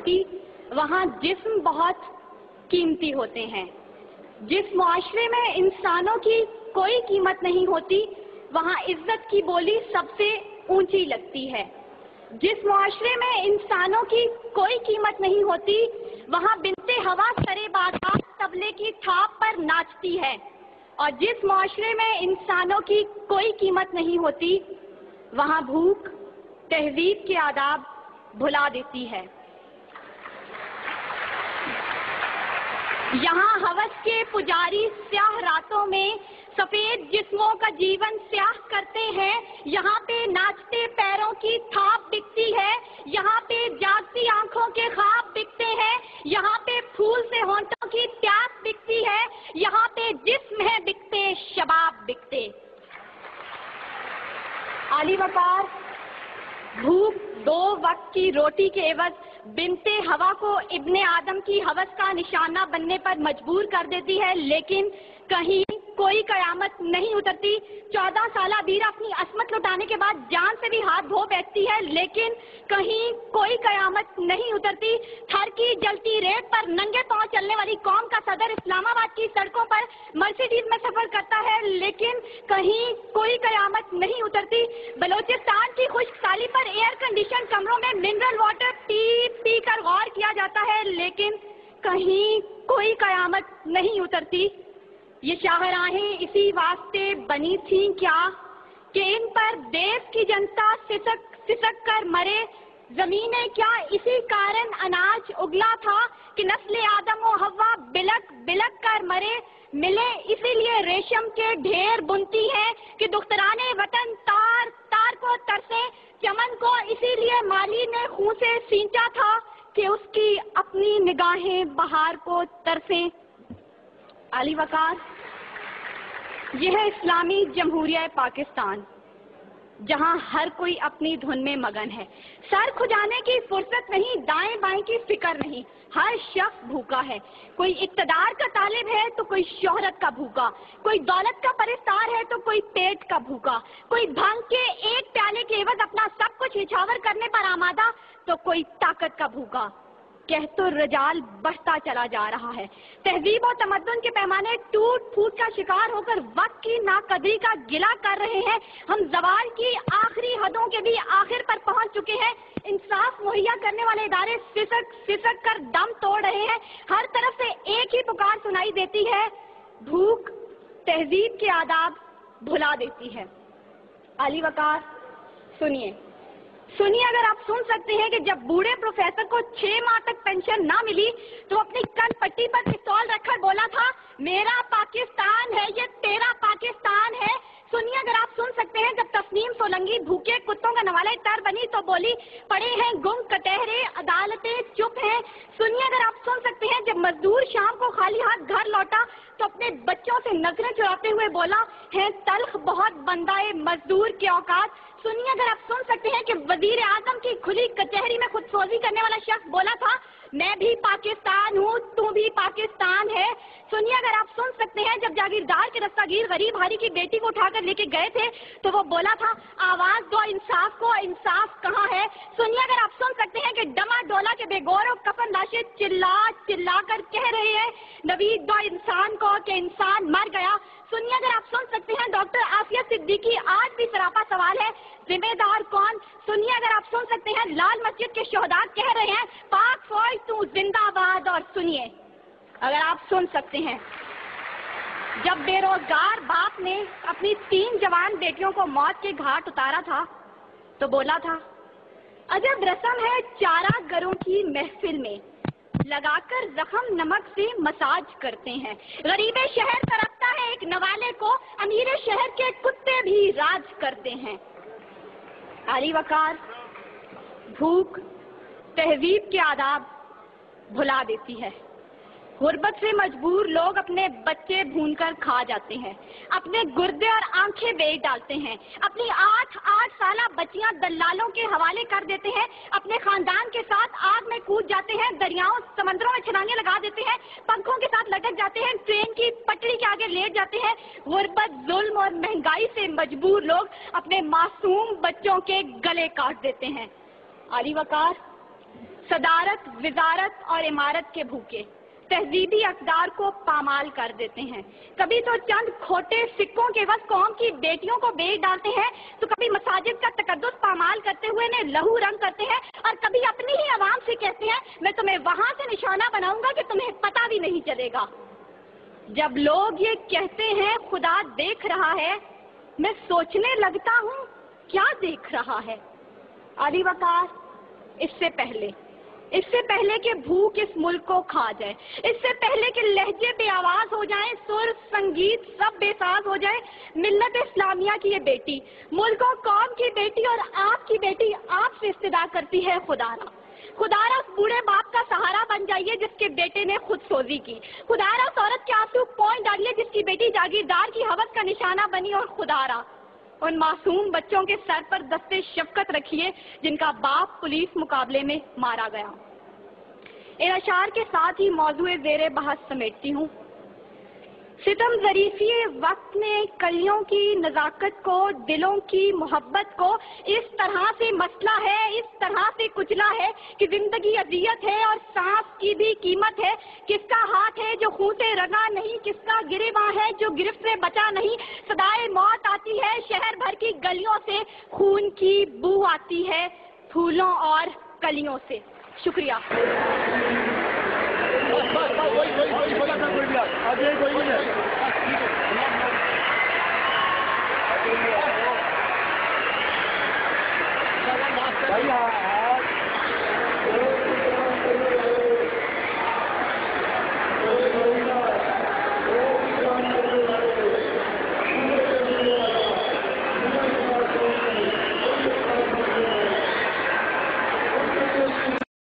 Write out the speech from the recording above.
سکتی وہاں جسم بہت قیمتی ہوتے ہیں۔ جس معاشرے میں انسانوں کی کوئی قیمت نہیں ہوتی وہاں عزت کی بولی سب سے اونچی لگتی ہے۔ جس معاشرے میں انسانوں کی کوئی قیمت نہیں ہوتی وہاں بنتے ہوا سرے بازار طبلے کی تھاپ پر ناچتی ہے، اور جس معاشرے میں انسانوں کی کوئی قیمت نہیں ہوتی وہاں بھوک تہذیب کے آداب بھلا دیتی ہے۔ یہاں ہوس کے پجاری سیاہ راتوں میں سفید جسموں کا جیون سیاہ کرتے ہیں، یہاں پہ ناچتے پیروں کی تھاپ بکتی ہے، یہاں پہ جاگتی آنکھوں کے خواب بکتے ہیں، یہاں پہ پھول سے ہونٹوں کی پیاس بکتی ہے، یہاں پہ جسم ہے بکتے شباب بکتے۔ عالی وقار بھوک 2 وقت کی روٹی کے عوض بنتے ہوا کو ابن آدم کی ہوس کا نشانہ بننے پر مجبور کر دیتی ہے، لیکن کہیں کوئی قیامت نہیں اترتی۔ 14 سالہ بیرا اپنی عصمت لٹانے کے بعد جان سے بھی ہاتھ دھو بیٹھتی ہے، لیکن کہیں کوئی قیامت نہیں اترتی۔ تھر کی جلتی ریت پر ننگے پاؤں چلنے والی قوم کا صدر اسلام آباد کی سڑکوں پر مرسیڈیز میں سفر کرتا ہے، لیکن کہیں کوئی قیامت نہیں اترتی۔ بلوچستان کی خشک سالی پر ایئر کنڈیشن کمروں میں منرل واٹر پی پی کر غور کیا جاتا ہے، لیکن کہیں کوئی قیامت نہیں اترتی۔ یہ شاہراہیں اسی واسطے بنی تھیں کیا کہ ان پر دیس کی جنتا سسک کر مرے؟ زمینیں کیا اسی کارن اناج اگلا تھا کہ نسل آدم و حوا بلک بلک کر مرے؟ ملے اسی لیے ریشم کے ڈھیر بنتی ہیں کہ دخترانے وطن تار تار کو ترسیں، چمن کو اسی لیے مالی نے خون سے سینچا تھا کہ اس کی اپنی نگاہیں بہار کو ترسیں۔ عالی وقار یہ ہے اسلامی جمہوریہ پاکستان، جہاں ہر کوئی اپنی دھن میں مگن ہے، سر کھجانے کی فرصت نہیں، دائیں بائیں کی فکر نہیں، ہر شخص بھوکا ہے۔ کوئی اقتدار کا طالب ہے تو کوئی شہرت کا بھوکا، کوئی دولت کا پرستار ہے تو کوئی پیٹ کا بھوکا، کوئی بھنگ کے ایک پیالے کے عوض اپنا سب کچھ نچھاور کرنے پر آمادہ تو کوئی طاقت کا بھوکا۔ کہت الرجال بڑھتا چلا جا رہا ہے، تہذیب و تمدن کے پیمانے ٹوٹ پھوٹ کا شکار ہو کر وقت کی ناقدری کا گلہ کر رہے ہیں، ہم زوال کی آخری حدوں کے بھی آخر پر پہنچ چکے ہیں، انصاف مہیا کرنے والے ادارے سسک کر دم توڑ رہے ہیں، ہر طرف سے ایک ہی پکار سنائی دیتی ہے، بھوک تہذیب کے آداب بھلا دیتی ہے۔ عالی وقار سنیے، اگر آپ سن سکتے ہیں کہ جب بوڑھے پروفیسر کو 6 ماہ تک پینشن نہ ملی تو اپنی کن پٹی پر پستول رکھ کر بولا تھا میرا پاکستان ہے یہ تیرا پاکستان ہے۔ سنیے اگر آپ سن سکتے ہیں جب تسنیم سولنگی بھوکے کتوں کا نوالہ تر بنی تو بولی پڑے ہیں گم کٹہرے عدالتیں چپ ہیں۔ سنیے اگر آپ سن سکتے ہیں جب مزدور شام کو خالی ہاتھ گھر لوٹا تو اپنے بچوں سے نظریں چراتے ہوئے بولا ہے تلخ بہت بندائے مزدور کے اوقات۔ سنیے اگر آپ سن سکتے ہیں کہ وزیر اعظم کی کھلی کچہری میں خود سوزی کرنے والا شخص بولا تھا میں بھی پاکستان ہوں تو بھی پاکستان ہے۔ سنیے اگر آپ سن سکتے ہیں جب جاگیردار کے رستاگیر غریب ہاری کی بیٹی کو اٹھا کر لے کے گئے تھے تو وہ بولا تھا آواز دو انصاف کو، انصاف کہاں ہے؟ سنیے اگر آپ سن سکتے ہیں کہ ڈما ڈولا کے بے گور و کفن لاشیں چلا چلا کر کہہ رہے ہیں نوید دو انسان کو کہ انسان مر گیا۔ سنیے اگر آپ سن سکتے ہیں ڈاکٹر آفیہ صدیقی آج بھی سراپا سوال ہے ذمہ دار کون؟ سنیے اگر آپ سن سکتے ہیں لال مسجد کے شہداء کہہ رہے ہیں پاک فوج تو زندہ باد۔ اور سنیے اگر آپ سن سکتے ہیں جب بے روزگار باپ نے اپنی 3 جوان بیٹیوں کو موت کے گھاٹ اتارا تھا تو بولا تھا عجب رسم ہے چارہ گروں کی محفل میں لگا کر زخم نمک سے مساج کرتے ہیں، غریب شہر تڑپتا ہے ایک نوالے کو، امیر شہر کے کتے بھی راج کرتے ہیں۔ عالی وقار بھوک تہذیب کے آداب بھلا دیتی ہے۔ غربت سے مجبور لوگ اپنے بچے بھون کر کھا جاتے ہیں، اپنے گردے اور آنکھیں بیچ ڈالتے ہیں، اپنی 8 سالہ بچیاں دلالوں کے حوالے کر دیتے ہیں، اپنے خاندان کے ساتھ آگ میں کود جاتے ہیں، دریاؤں سمندروں میں چھلانگیں لگا دیتے ہیں، پنکھوں کے ساتھ لٹک جاتے ہیں، ٹرین کی پٹری کے آگے لیٹ جاتے ہیں۔ غربت، ظلم اور مہنگائی سے مجبور لوگ اپنے معصوم بچوں کے گلے کاٹ دیتے ہیں۔ عالی وقار صدارت، وزارت اور عمارت کے بھوکے تہذیبی اقدار کو پامال کر دیتے ہیں. کبھی تو چند کھوٹے سکوں کے عوض قوم کی بیٹیوں کو بیچ ڈالتے ہیں، تو کبھی مساجد کا تقدس پامال کرتے ہوئے انہیں لہو رنگ کرتے ہیں، اور کبھی اپنی ہی عوام سے کہتے ہیں میں تمہیں وہاں سے نشانہ بناؤں گا کہ تمہیں پتہ بھی نہیں چلے گا. جب لوگ یہ کہتے ہیں خدا دیکھ رہا ہے، میں سوچنے لگتا ہوں کیا دیکھ رہا ہے. علی وقار، اس سے پہلے کہ بھوک اس ملک کو کھا جائے، اس سے پہلے کہ لہجے بے آواز ہو جائیں، سر سنگیت سب بے ساز ہو جائے، ملت اسلامیہ کی یہ بیٹی، ملک و قوم کی بیٹی اور آپ کی بیٹی آپ سے استدعا کرتی ہے خدارا اس بوڑھے باپ کا سہارا بن جائیے جس کے بیٹے نے خود سوزی کی. خدارا اس عورت کے آنسو پوئیں ڈالیے جس کی بیٹی جاگیردار کی حوث کا نشانہ بنی. اور خدارا ان معصوم بچوں کے سر پر دستے شفقت رکھیے جن کا باپ پولیس مقابلے میں مارا گیا. ان اشعار کے ساتھ ہی موضوع زیر بحث سمیٹتی ہوں. ستم ظریفی وقت نے کلیوں کی نزاکت کو، دلوں کی محبت کو اس طرح سے مسئلہ ہے، اس طرح سے کچلا ہے کہ زندگی اذیت ہے اور سانس کی بھی قیمت ہے. کس کا ہاتھ ہے جو خون سے رنگا نہیں، کس کا گریباں ہے جو گرفت سے بچا نہیں. صدائے موت آتی ہے شہر بھر کی گلیوں سے، خون کی بو آتی ہے پھولوں اور کلیوں سے. شکریہ. بھائی